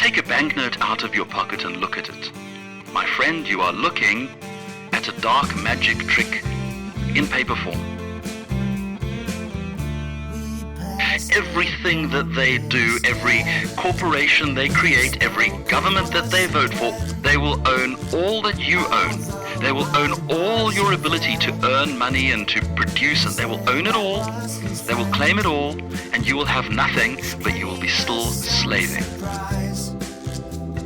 Take a banknote out of your pocket and look at it. My friend, you are looking at a dark magic trick in paper form. Everything that they do, every corporation they create, every government that they vote for, they will own all that you own. They will own all your ability to earn money and to produce, and they will own it all. They will claim it all, and you will have nothing, but you will be still slaving.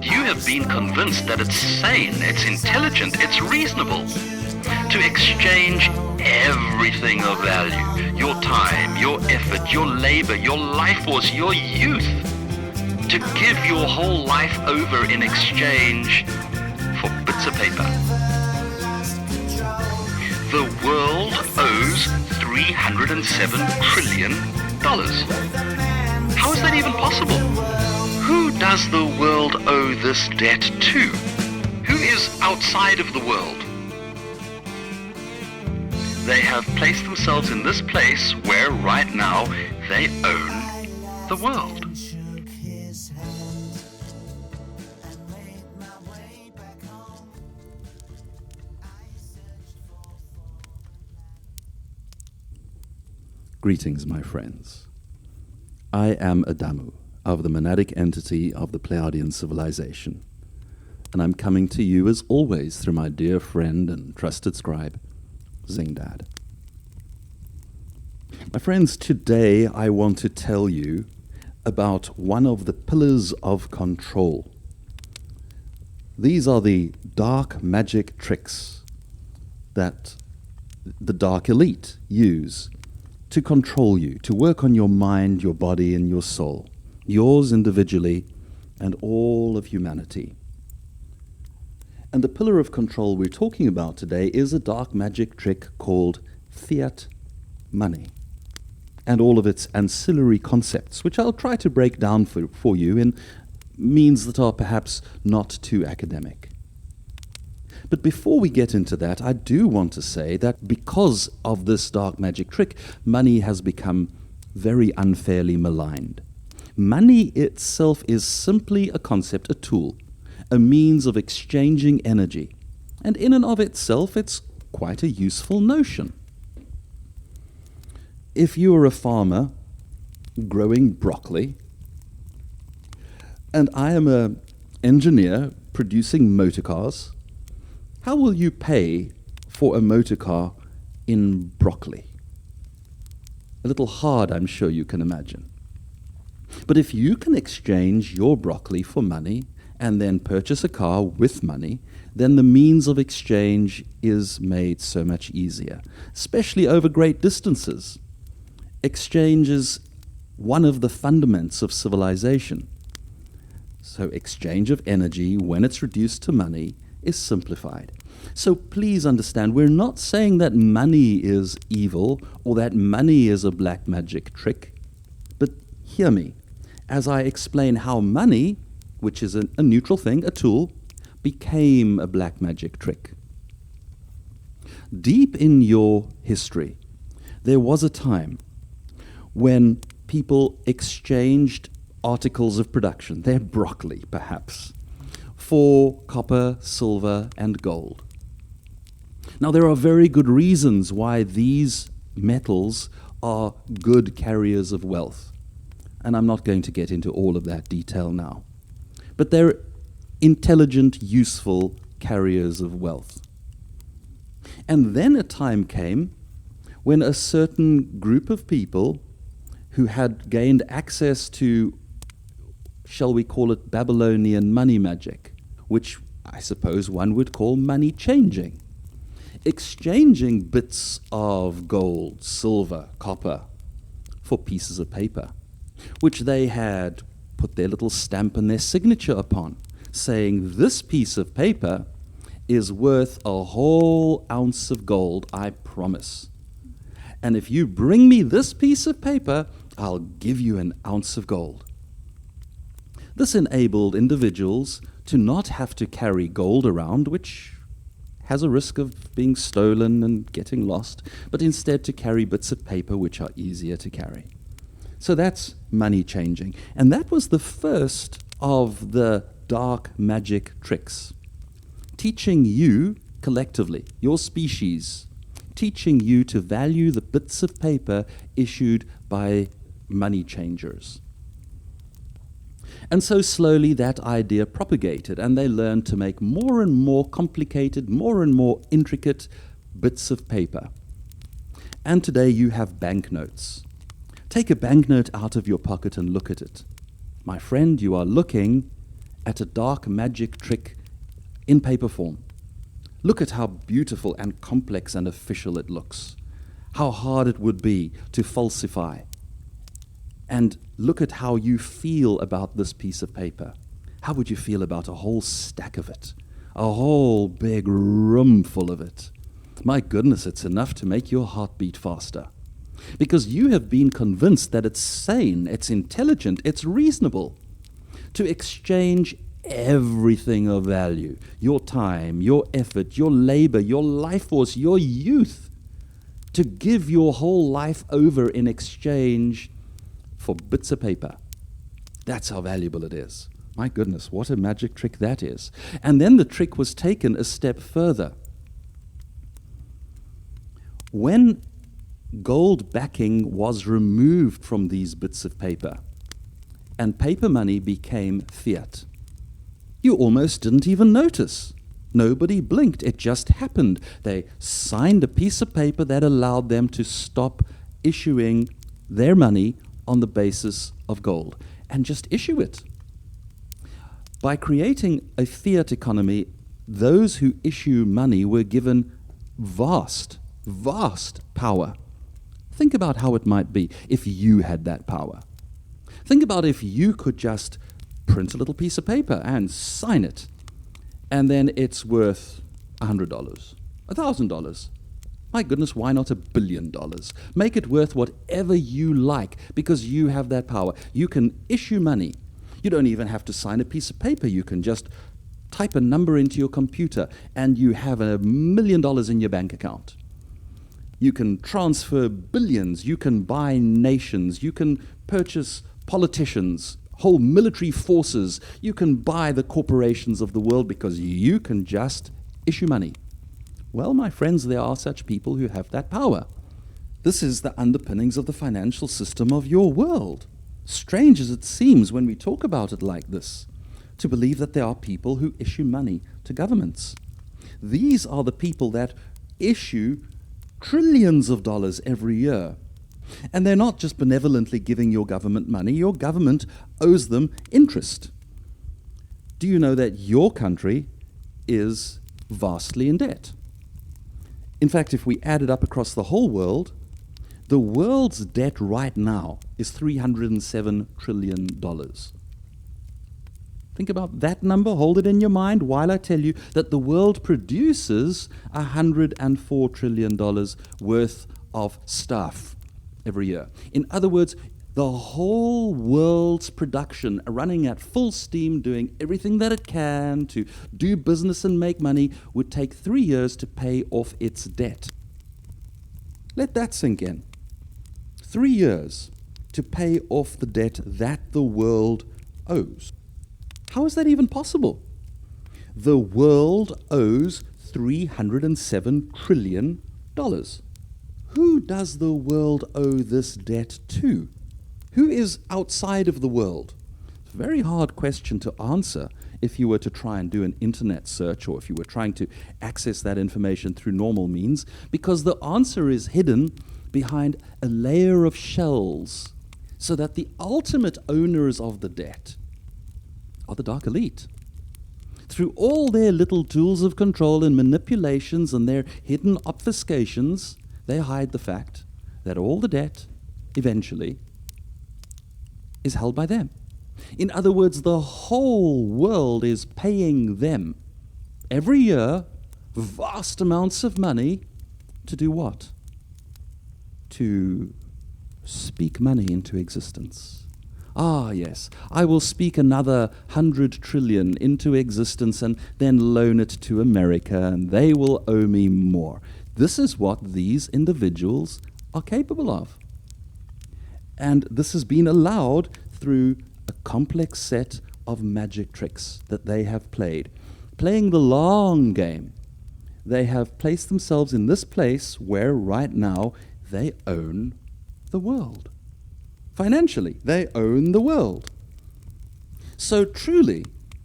You have been convinced that it's sane, it's intelligent, it's reasonable to exchange everything of value, your time, your effort, your labor, your life force, your youth, to give your whole life over in exchange for bits of paper. The world owes $307 trillion. How is that even possible? Who does the world owe this debt to? Who is outside of the world? They have placed themselves in this place where right now they own the world. Greetings, my friends. I am Adamu, of the monadic entity of the Pleiadian civilization, and I'm coming to you as always through my dear friend and trusted scribe, Zingdad. My friends, today I want to tell you about one of the pillars of control. These are the dark magic tricks that the dark elite use to control you, to work on your mind, your body, and your soul, yours individually and all of humanity. And the pillar of control we're talking about today is a dark magic trick called fiat money and all of its ancillary concepts, which I'll try to break down for you in means that are perhaps not too academic. But before we get into that, I do want to say that because of this dark magic trick, money has become very unfairly maligned. Money itself is simply a concept, a tool, a means of exchanging energy. And in and of itself, it's quite a useful notion. If you are a farmer growing broccoli, and I am an engineer producing motor cars, how will you pay for a motor car in broccoli? A little hard, I'm sure you can imagine. But if you can exchange your broccoli for money and then purchase a car with money, then the means of exchange is made so much easier, especially over great distances. Exchange is one of the fundaments of civilization. So exchange of energy, when it's reduced to money, is simplified. So please understand, we're not saying that money is evil or that money is a black magic trick, but hear me as I explain how money, which is a neutral thing, a tool, became a black magic trick. Deep in your history, there was a time when people exchanged articles of production, their broccoli perhaps, for copper, silver, and gold. Now, there are very good reasons why these metals are good carriers of wealth, and I'm not going to get into all of that detail now. But they're intelligent, useful carriers of wealth. And then a time came when a certain group of people who had gained access to, shall we call it, Babylonian money magic, which I suppose one would call money changing, exchanging bits of gold, silver, copper for pieces of paper, which they had put their little stamp and their signature upon, saying this piece of paper is worth a whole ounce of gold, I promise. And if you bring me this piece of paper, I'll give you an ounce of gold. This enabled individuals to not have to carry gold around, which has a risk of being stolen and getting lost, but instead to carry bits of paper which are easier to carry. So that's money changing. And that was the first of the dark magic tricks, teaching you collectively, your species, teaching you to value the bits of paper issued by money changers. And so slowly that idea propagated, and they learned to make more and more complicated, more and more intricate bits of paper. And today you have banknotes. Take a banknote out of your pocket and look at it. My friend, you are looking at a dark magic trick in paper form. Look at how beautiful and complex and official it looks. How hard it would be to falsify. And look at how you feel about this piece of paper. How would you feel about a whole stack of it? A whole big room full of it. My goodness, it's enough to make your heart beat faster. Because you have been convinced that it's sane, it's intelligent, it's reasonable to exchange everything of value, your time, your effort, your labor, your life force, your youth, to give your whole life over in exchange for bits of paper. That's how valuable it is. My goodness, what a magic trick that is. And then the trick was taken a step further. When gold backing was removed from these bits of paper and paper money became fiat, you almost didn't even notice. Nobody blinked. It just happened. They signed a piece of paper that allowed them to stop issuing their money on the basis of gold and just issue it. By creating a fiat economy, those who issue money were given vast power. Think about how it might be if you had that power. Think about if you could just print a little piece of paper and sign it, and then it's worth $100, $1,000. My goodness, why not $1 billion? Make it worth whatever you like because you have that power. You can issue money. You don't even have to sign a piece of paper. You can just type a number into your computer and you have $1 million in your bank account. You can transfer billions. You can buy nations. You can purchase politicians, whole military forces. You can buy the corporations of the world because you can just issue money. Well, my friends, there are such people who have that power. This is the underpinnings of the financial system of your world. Strange as it seems when we talk about it like this, to believe that there are people who issue money to governments. These are the people that issue trillions of dollars every year. And they're not just benevolently giving your government money. Your government owes them interest. Do you know that your country is vastly in debt? In fact, if we add it up across the whole world, the world's debt right now is $307 trillion. Think about that number, hold it in your mind while I tell you that the world produces $104 trillion worth of stuff every year. In other words, the whole world's production running at full steam, doing everything that it can to do business and make money, would take 3 years to pay off its debt. Let that sink in. 3 years to pay off the debt that the world owes. How is that even possible? The world owes $307 trillion. Who does the world owe this debt to? Who is outside of the world? It's a very hard question to answer if you were to try and do an internet search or if you were trying to access that information through normal means, because the answer is hidden behind a layer of shells so that the ultimate owners of the debt are the dark elite. Through all their little tools of control and manipulations and their hidden obfuscations, they hide the fact that all the debt, eventually, is held by them. In other words, the whole world is paying them every year vast amounts of money to do what? To speak money into existence. Ah, yes, I will speak another 100 trillion into existence and then loan it to America, and they will owe me more. This is what these individuals are capable of. And this has been allowed through a complex set of magic tricks that they have played. Playing the long game, they have placed themselves in this place where right now they own the world. Financially, they own the world. So truly,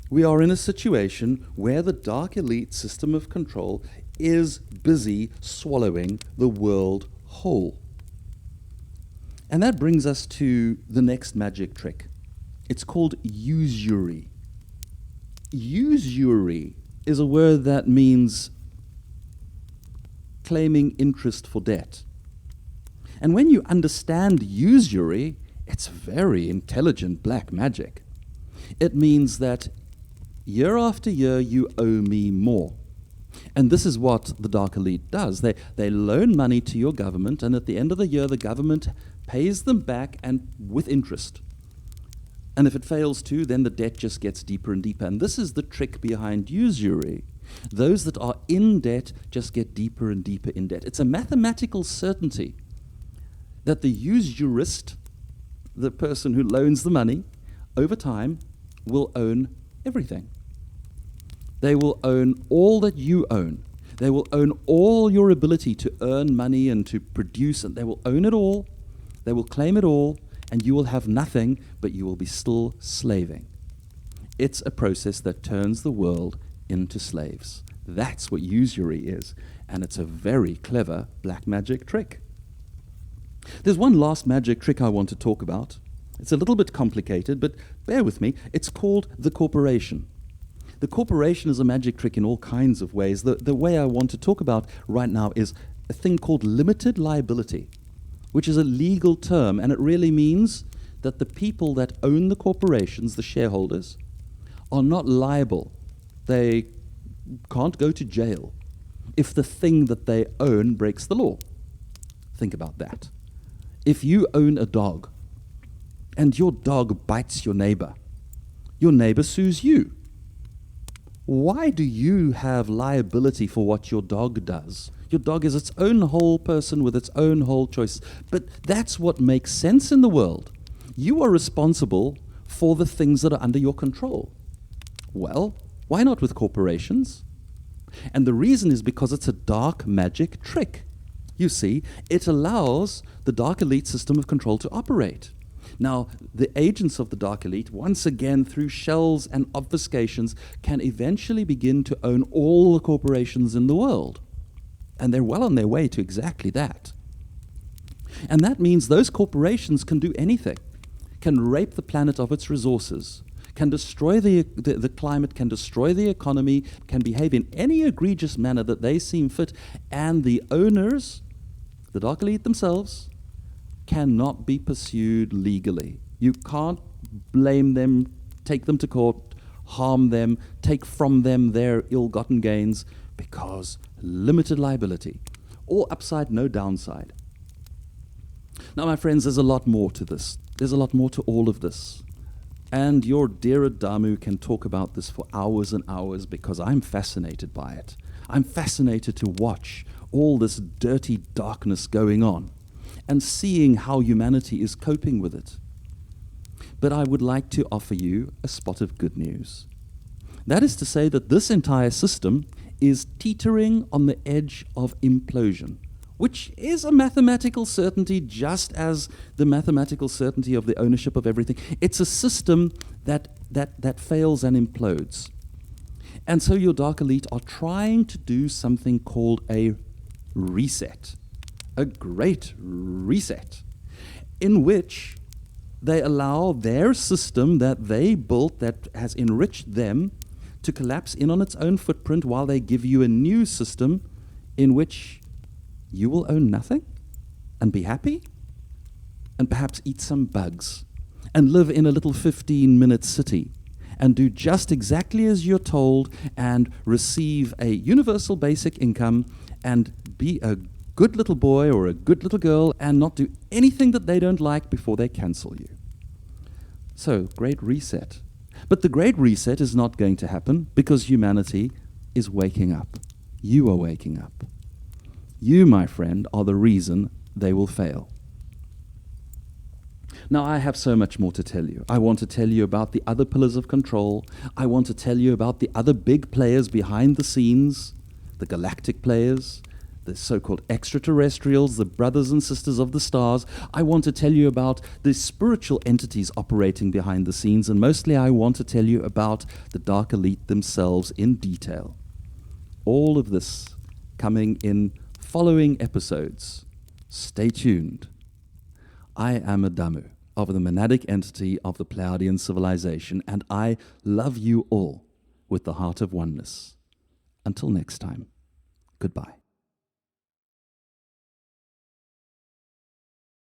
we are in a situation where the dark elite system of control is busy swallowing the world whole. And that brings us to the next magic trick. It's called usury. Usury is a word that means claiming interest for debt. And when you understand usury, it's very intelligent black magic. It means that year after year you owe me more. And this is what the dark elite does. They loan money to your government, and at the end of the year the government pays them back and with interest. And if it fails to, then the debt just gets deeper and deeper. And this is the trick behind usury. Those that are in debt just get deeper and deeper in debt. It's a mathematical certainty that the usurist, the person who loans the money, over time will own everything. They will own all that you own. They will own all your ability to earn money and to produce, and they will own it all. They will claim it all, and you will have nothing, but you will be still slaving. It's a process that turns the world into slaves. That's what usury is, and it's a very clever black magic trick. There's one last magic trick I want to talk about. It's a little bit complicated, but bear with me. It's called the corporation. The corporation is a magic trick in all kinds of ways. The way I want to talk about right now is a thing called limited liability, which is a legal term, and it really means that the people that own the corporations, the shareholders, are not liable. They can't go to jail if the thing that they own breaks the law. Think about that. If you own a dog, and your dog bites your neighbor sues you. Why do you have liability for what your dog does? Your dog is its own whole person with its own whole choices. But that's what makes sense in the world. You are responsible for the things that are under your control. Well, why not with corporations? And the reason is because it's a dark magic trick. You see, it allows the dark elite system of control to operate. Now, the agents of the dark elite, once again through shells and obfuscations, can eventually begin to own all the corporations in the world. And they're well on their way to exactly that. And that means those corporations can do anything, can rape the planet of its resources, can destroy the climate, can destroy the economy, can behave in any egregious manner that they seem fit, and the owners, the dark elite themselves, cannot be pursued legally. You can't blame them, take them to court, harm them, take from them their ill-gotten gains, because limited liability. All upside, no downside. Now, my friends, there's a lot more to this. There's a lot more to all of this. And your dear Adamu can talk about this for hours and hours because I'm fascinated by it. I'm fascinated to watch all this dirty darkness going on and seeing how humanity is coping with it. But I would like to offer you a spot of good news. That is to say that this entire system is teetering on the edge of implosion, which is a mathematical certainty just as the mathematical certainty of the ownership of everything. It's a system that fails and implodes. And so your dark elite are trying to do something called a reset. A great reset, in which they allow their system that they built, that has enriched them, to collapse in on its own footprint while they give you a new system in which you will own nothing and be happy and perhaps eat some bugs and live in a little 15-minute city and do just exactly as you're told and receive a universal basic income and be a good little boy or a good little girl and not do anything that they don't like before they cancel you. So, great reset. But the great reset is not going to happen because humanity is waking up. You are waking up. You, my friend, are the reason they will fail. Now, I have so much more to tell you. I want to tell you about the other pillars of control. I want to tell you about the other big players behind the scenes, the galactic players, the so-called extraterrestrials, the brothers and sisters of the stars. I want to tell you about the spiritual entities operating behind the scenes, and mostly I want to tell you about the dark elite themselves in detail. All of this coming in following episodes. Stay tuned. I am Adamu of the monadic entity of the Pleiadian civilization, and I love you all with the heart of oneness. Until next time, goodbye.